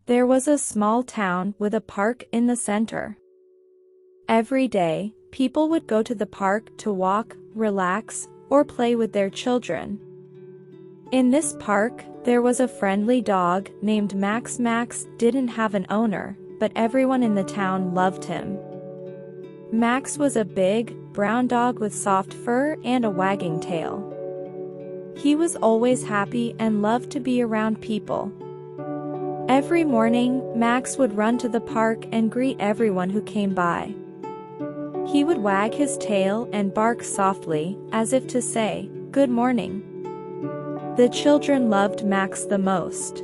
There was a small town with a park in the center. Every day, people would go to the park to walk, relax, or play with their children. In this park, there was a friendly dog named Max. Max didn't have an owner, but everyone in the town loved him. Max was a big, brown dog with soft fur and a wagging tail. He was always happy and loved to be around people. Every morning, Max would run to the park and greet everyone who came by. He would wag his tail and bark softly, as if to say, "Good morning." The children loved Max the most.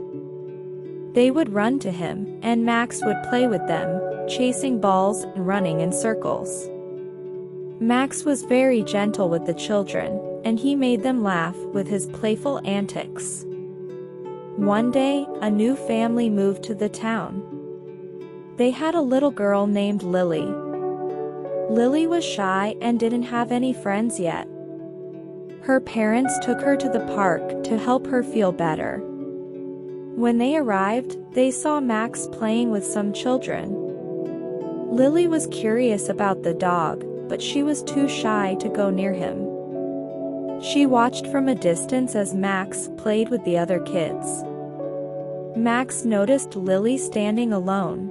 They would run to him, and Max would play with them, chasing balls and running in circles. Max was very gentle with the children, and he made them laugh with his playful antics. One day, a new family moved to the town. They had a little girl named Lily. Lily was shy and didn't have any friends yet. Her parents took her to the park to help her feel better. When they arrived, they saw Max playing with some children. Lily was curious about the dog, but she was too shy to go near him. She watched from a distance as Max played with the other kids. Max noticed Lily standing alone.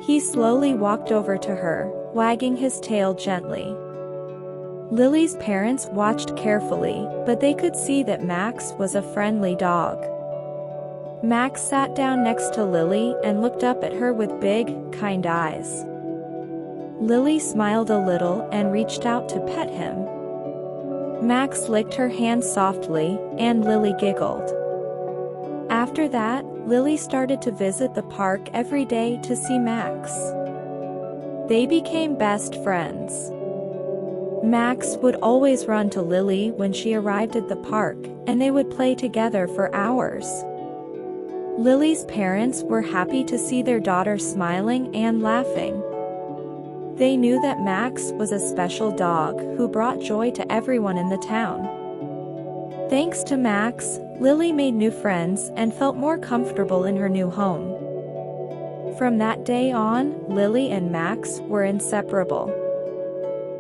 He slowly walked over to her, wagging his tail gently. Lily's parents watched carefully, but they could see that Max was a friendly dog. Max sat down next to Lily and looked up at her with big, kind eyes. Lily smiled a little and reached out to pet him. Max licked her hand softly, and Lily giggled. After that, Lily started to visit the park every day to see Max. They became best friends. Max would always run to Lily when she arrived at the park, and they would play together for hours. Lily's parents were happy to see their daughter smiling and laughing. They knew that Max was a special dog who brought joy to everyone in the town. Thanks to Max, Lily made new friends and felt more comfortable in her new home. From that day on, Lily and Max were inseparable.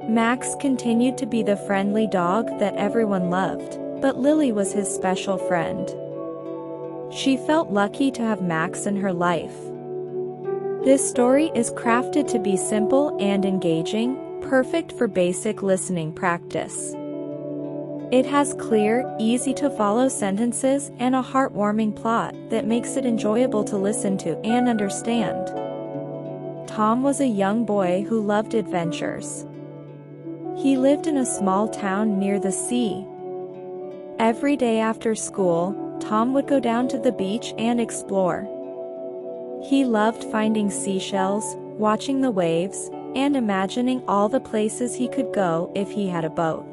Max continued to be the friendly dog that everyone loved, but Lily was his special friend. She felt lucky to have Max in her life. This story is crafted to be simple and engaging, perfect for basic listening practice. It has clear, easy-to-follow sentences and a heartwarming plot that makes it enjoyable to listen to and understand. Tom was a young boy who loved adventures. He lived in a small town near the sea. Every day after school, Tom would go down to the beach and explore. He loved finding seashells, watching the waves, and imagining all the places he could go if he had a boat.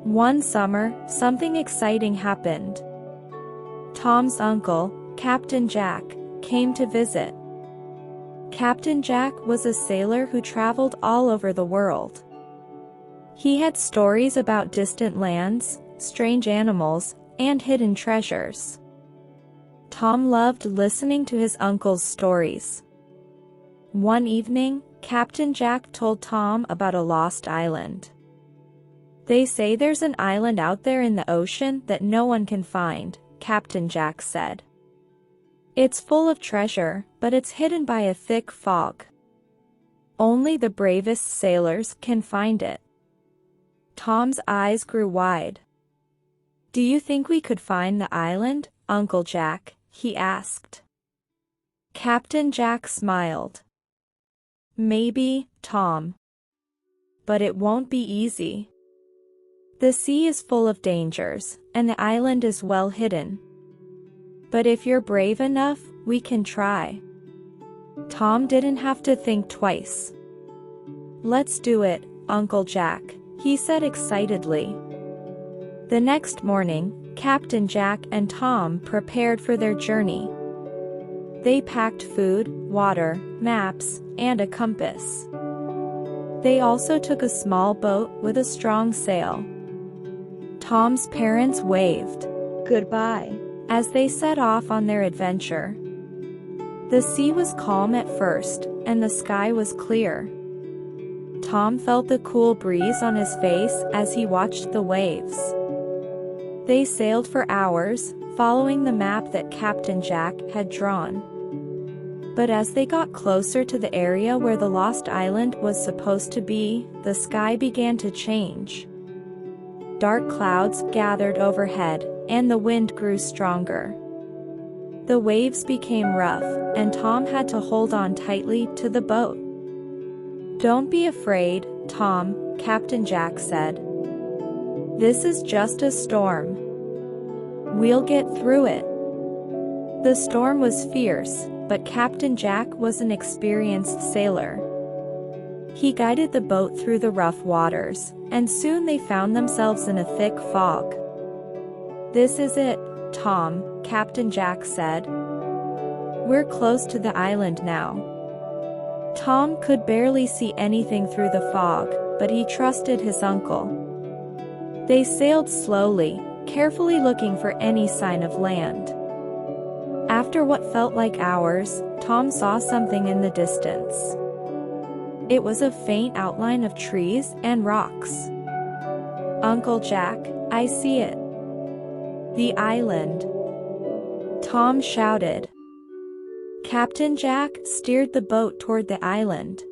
One summer, something exciting happened. Tom's uncle, Captain Jack, came to visit. Captain Jack was a sailor who traveled all over the world. He had stories about distant lands, strange animals, and hidden treasures. Tom loved listening to his uncle's stories. One evening, Captain Jack told Tom about a lost island. "They say there's an island out there in the ocean that no one can find," Captain Jack said. "It's full of treasure, but it's hidden by a thick fog. Only the bravest sailors can find it." Tom's eyes grew wide. "Do you think we could find the island, Uncle Jack?" he asked. Captain Jack smiled. "Maybe, Tom. But it won't be easy. The sea is full of dangers, and the island is well hidden. But if you're brave enough, we can try." Tom didn't have to think twice. "Let's do it, Uncle Jack," he said excitedly. The next morning, Captain Jack and Tom prepared for their journey. They packed food, water, maps, and a compass. They also took a small boat with a strong sail. Tom's parents waved goodbye as they set off on their adventure. The sea was calm at first, and the sky was clear. Tom felt the cool breeze on his face as he watched the waves. They sailed for hours, following the map that Captain Jack had drawn. But as they got closer to the area where the lost island was supposed to be, the sky began to change. Dark clouds gathered overhead, and the wind grew stronger. The waves became rough, and Tom had to hold on tightly to the boat. "Don't be afraid, Tom," Captain Jack said. "This is just a storm. We'll get through it." The storm was fierce, but Captain Jack was an experienced sailor. He guided the boat through the rough waters, and soon they found themselves in a thick fog. "This is it, Tom," Captain Jack said. "We're close to the island now." Tom could barely see anything through the fog, but he trusted his uncle. They sailed slowly, carefully looking for any sign of land. After what felt like hours, Tom saw something in the distance. It was a faint outline of trees and rocks. "Uncle Jack, I see it. The island!" Tom shouted. Captain Jack steered the boat toward the island.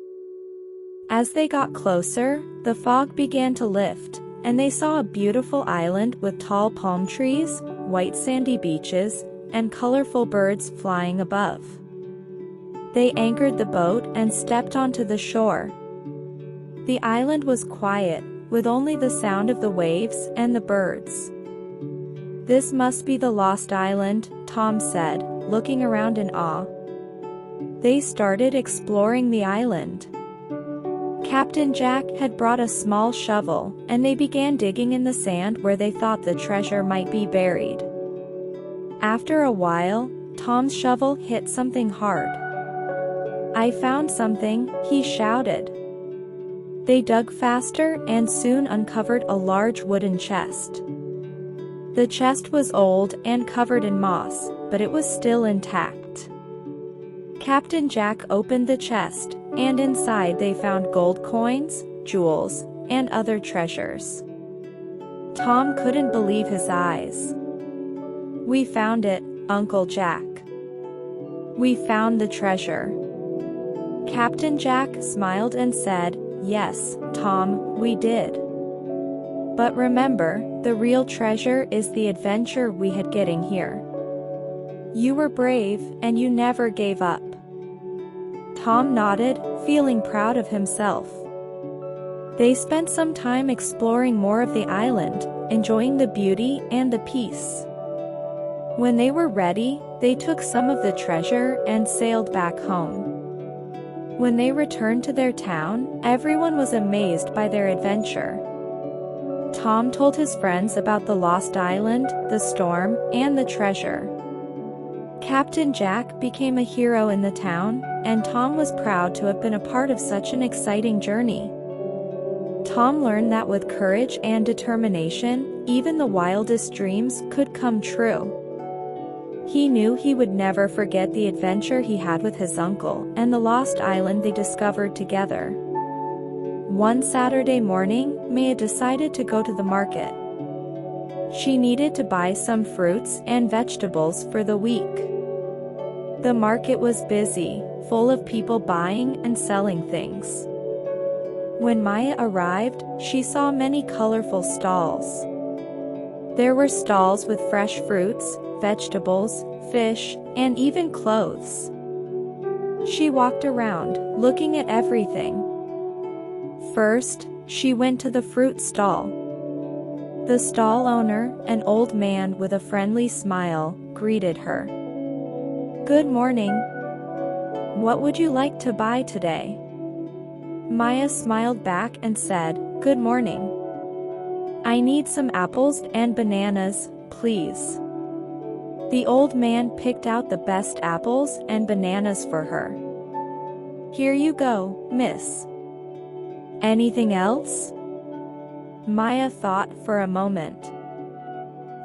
As they got closer, the fog began to lift, and they saw a beautiful island with tall palm trees, white sandy beaches, and colorful birds flying above. They anchored the boat and stepped onto the shore. The island was quiet, with only the sound of the waves and the birds. "This must be the lost island," Tom said, looking around in awe. They started exploring the island. Captain Jack had brought a small shovel, and they began digging in the sand where they thought the treasure might be buried. After a while, Tom's shovel hit something hard. "I found something," he shouted. They dug faster and soon uncovered a large wooden chest. The chest was old and covered in moss, but it was still intact. Captain Jack opened the chest, and inside they found gold coins, jewels, and other treasures. Tom couldn't believe his eyes. "We found it, Uncle Jack. We found the treasure." Captain Jack smiled and said, "Yes, Tom, we did. But remember, the real treasure is the adventure we had getting here. You were brave, and you never gave up." Tom nodded, feeling proud of himself. They spent some time exploring more of the island, enjoying the beauty and the peace. When they were ready, they took some of the treasure and sailed back home. When they returned to their town, everyone was amazed by their adventure. Tom told his friends about the lost island, the storm, and the treasure. Captain Jack became a hero in the town, and Tom was proud to have been a part of such an exciting journey. Tom learned that with courage and determination, even the wildest dreams could come true. He knew he would never forget the adventure he had with his uncle and the lost island they discovered together. One Saturday morning, Maya decided to go to the market. She needed to buy some fruits and vegetables for the week. The market was busy, full of people buying and selling things. When Maya arrived, she saw many colorful stalls. There were stalls with fresh fruits, vegetables, fish, and even clothes. She walked around, looking at everything. First, she went to the fruit stall. The stall owner, an old man with a friendly smile, greeted her. "Good morning. What would you like to buy today?" Maya smiled back and said, "Good morning. I need some apples and bananas, please." The old man picked out the best apples and bananas for her. "Here you go, miss. Anything else?" Maya thought for a moment.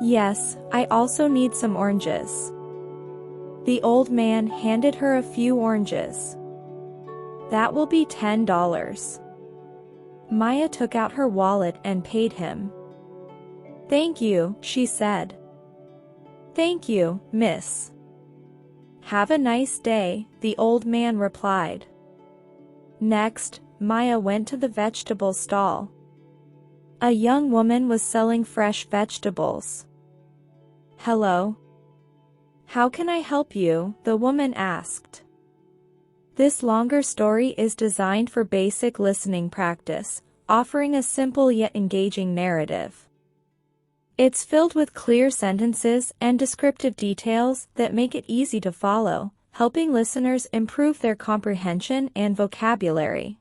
"Yes, I also need some oranges." The old man handed her a few oranges. That will be $10. Maya took out her wallet and paid him. Thank you, she said. Thank you, miss. Have a nice day, the old man replied. Next, Maya went to the vegetable stall. A young woman was selling fresh vegetables. Hello. How can I help you? The woman asked. This longer story is designed for basic listening practice, offering a simple yet engaging narrative. It's filled with clear sentences and descriptive details that make it easy to follow, helping listeners improve their comprehension and vocabulary.